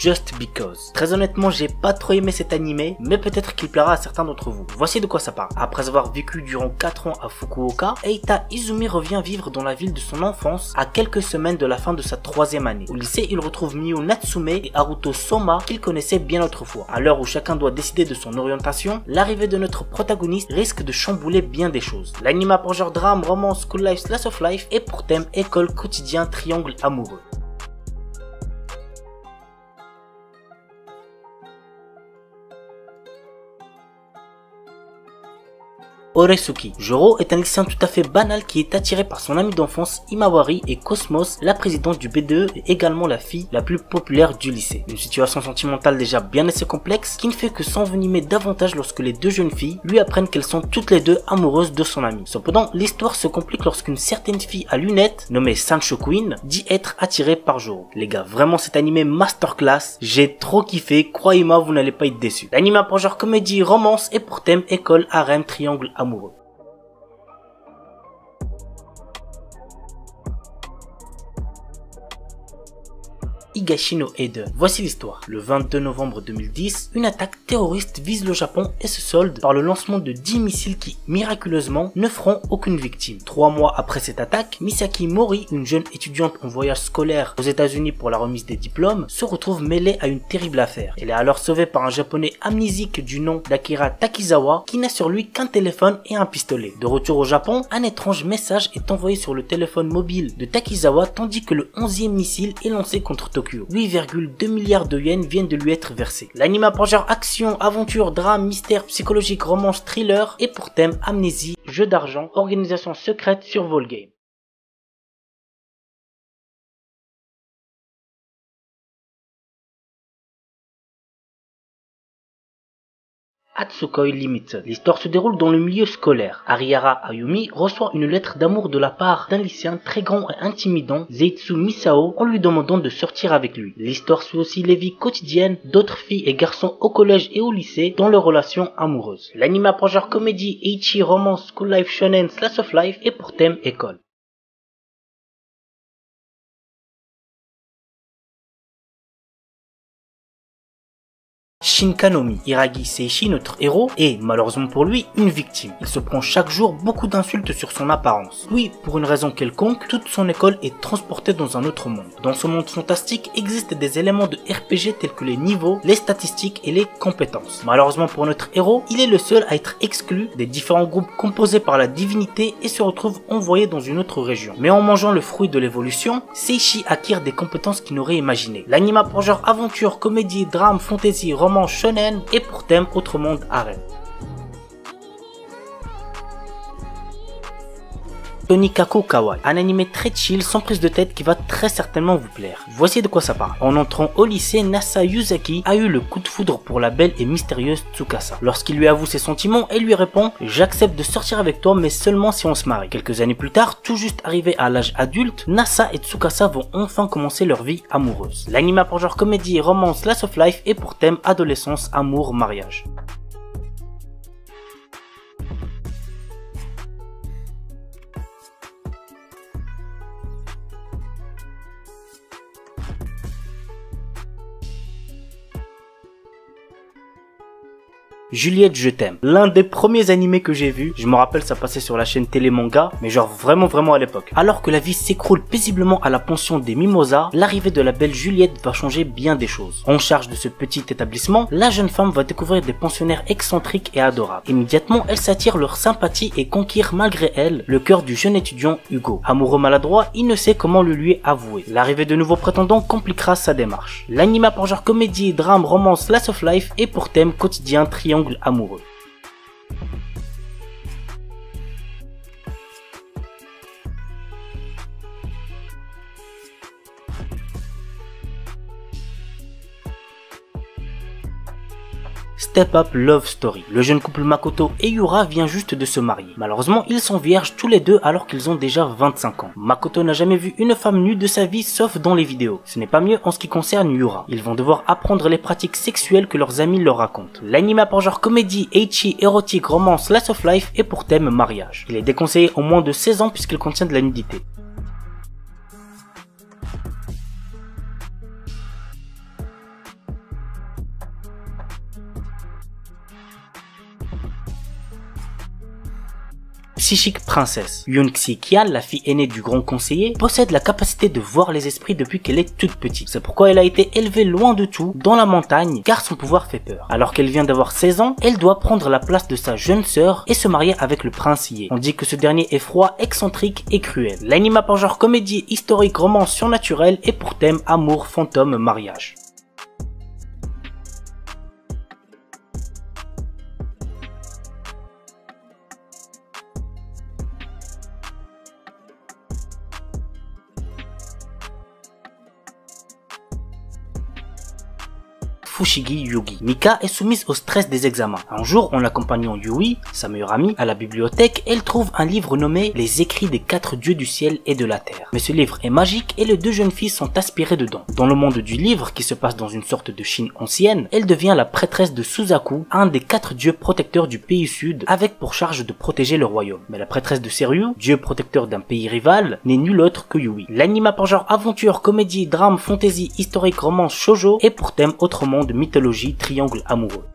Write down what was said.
Just Because. Très honnêtement, j'ai pas trop aimé cet animé, mais peut-être qu'il plaira à certains d'entre vous. Voici de quoi ça parle. Après avoir vécu durant 4 ans à Fukuoka, Eita Izumi revient vivre dans la ville de son enfance à quelques semaines de la fin de sa 3e année. Au lycée, il retrouve Miyu Natsume et Haruto Soma qu'il connaissait bien autrefois. À l'heure où chacun doit décider de son orientation, l'arrivée de notre protagoniste risque de chambouler bien des choses. L'anime a pour genre drame, romance, school life, slice of life et pour thème école, quotidien, triangle amoureux. Oresuki. Joro est un lycéen tout à fait banal qui est attiré par son ami d'enfance Imawari et Cosmos, la présidente du BDE et également la fille la plus populaire du lycée. Une situation sentimentale déjà bien assez complexe qui ne fait que s'envenimer davantage lorsque les deux jeunes filles lui apprennent qu'elles sont toutes les deux amoureuses de son ami. Cependant, l'histoire se complique lorsqu'une certaine fille à lunettes, nommée Sancho Queen, dit être attirée par Joro. Les gars, vraiment cet animé masterclass, j'ai trop kiffé, croyez-moi vous n'allez pas être déçus. L'anime a pour genre comédie, romance et pour thème école, harem, triangle amoureux. Higashino Eden. Voici l'histoire. Le 22 novembre 2010, une attaque terroriste vise le Japon et se solde par le lancement de 10 missiles qui, miraculeusement, ne feront aucune victime. 3 mois après cette attaque, Misaki Mori, une jeune étudiante en voyage scolaire aux États-Unis pour la remise des diplômes, se retrouve mêlée à une terrible affaire. Elle est alors sauvée par un japonais amnésique du nom d'Akira Takizawa qui n'a sur lui qu'un téléphone et un pistolet. De retour au Japon, un étrange message est envoyé sur le téléphone mobile de Takizawa tandis que le 11e missile est lancé contre Tokyo. 8,2 milliards de yens viennent de lui être versés. L'anime a pour genre action, aventure, drame, mystère, psychologique, romance, thriller et pour thème amnésie, jeu d'argent, organisation secrète, survival game. Hatsukoi Limited. L'histoire se déroule dans le milieu scolaire. Arihara Ayumi reçoit une lettre d'amour de la part d'un lycéen très grand et intimidant, Zeitsu Misao, en lui demandant de sortir avec lui. L'histoire suit aussi les vies quotidiennes d'autres filles et garçons au collège et au lycée dans leurs relations amoureuses. L'anime a pour genre comédie, ecchi, romance, school life, shonen, slice of life et pour thème école. Shinkanomi. Hiragi Seishi, notre héros, est, malheureusement pour lui, une victime. Il se prend chaque jour beaucoup d'insultes sur son apparence. Oui, pour une raison quelconque, toute son école est transportée dans un autre monde. Dans ce monde fantastique existent des éléments de RPG tels que les niveaux, les statistiques et les compétences. Malheureusement pour notre héros, il est le seul à être exclu des différents groupes composés par la divinité et se retrouve envoyé dans une autre région. Mais en mangeant le fruit de l'évolution, Seishi acquiert des compétences qu'il n'aurait imaginées. L'anime a pour genre aventure, comédie, drame, fantasy, romance, shonen et pour thème autre monde harem. Tonikaku Kawaii, un animé très chill sans prise de tête qui va très certainement vous plaire. Voici de quoi ça parle. En entrant au lycée, Nasa Yuzaki a eu le coup de foudre pour la belle et mystérieuse Tsukasa. Lorsqu'il lui avoue ses sentiments, elle lui répond « J'accepte de sortir avec toi mais seulement si on se marie ». Quelques années plus tard, tout juste arrivé à l'âge adulte, Nasa et Tsukasa vont enfin commencer leur vie amoureuse. L'anime a pour genre comédie, romance, slice of life et pour thème adolescence, amour, mariage. Juliette je t'aime. L'un des premiers animés que j'ai vu, je me rappelle ça passait sur la chaîne Télé Manga, mais genre vraiment à l'époque. Alors que la vie s'écroule paisiblement à la pension des Mimosas, l'arrivée de la belle Juliette va changer bien des choses. En charge de ce petit établissement, la jeune femme va découvrir des pensionnaires excentriques et adorables. Immédiatement, elle s'attire leur sympathie et conquiert malgré elle le cœur du jeune étudiant Hugo. Amoureux maladroit, il ne sait comment le lui avouer. L'arrivée de nouveaux prétendants compliquera sa démarche. L'anime a pour genre comédie, drame, romance, slice of life et pour thème quotidien, triangle amoureux. Step Up Love Story. Le jeune couple Makoto et Yura vient juste de se marier. Malheureusement, ils sont vierges tous les deux alors qu'ils ont déjà 25 ans. Makoto n'a jamais vu une femme nue de sa vie sauf dans les vidéos. Ce n'est pas mieux en ce qui concerne Yura. Ils vont devoir apprendre les pratiques sexuelles que leurs amis leur racontent. L'anime a pour genre comédie, ecchi, érotique, romance, slice of life et pour thème mariage. Il est déconseillé au moins de 16 ans puisqu'il contient de la nudité. psychique princesse. Yoon-xi Kyan, la fille aînée du grand conseiller, possède la capacité de voir les esprits depuis qu'elle est toute petite. C'est pourquoi elle a été élevée loin de tout, dans la montagne, car son pouvoir fait peur. Alors qu'elle vient d'avoir 16 ans, elle doit prendre la place de sa jeune sœur et se marier avec le prince Ye. On dit que ce dernier est froid, excentrique et cruel. L'anime a par genre comédie, historique, romance surnaturelle et pour thème amour, fantôme, mariage. Fushigi Yugi. Mika est soumise au stress des examens. Un jour, en l'accompagnant Yui, sa meilleure amie, à la bibliothèque, elle trouve un livre nommé Les écrits des 4 dieux du ciel et de la terre. Mais ce livre est magique et les deux jeunes filles sont aspirées dedans. Dans le monde du livre, qui se passe dans une sorte de Chine ancienne, elle devient la prêtresse de Suzaku, un des 4 dieux protecteurs du pays sud, avec pour charge de protéger le royaume. Mais la prêtresse de Seryu, dieu protecteur d'un pays rival, n'est nulle autre que Yui. L'anime a par genre aventure, comédie, drame, fantasy, historique, romance, shoujo et pour thème autre monde, mythologie, triangle amoureux.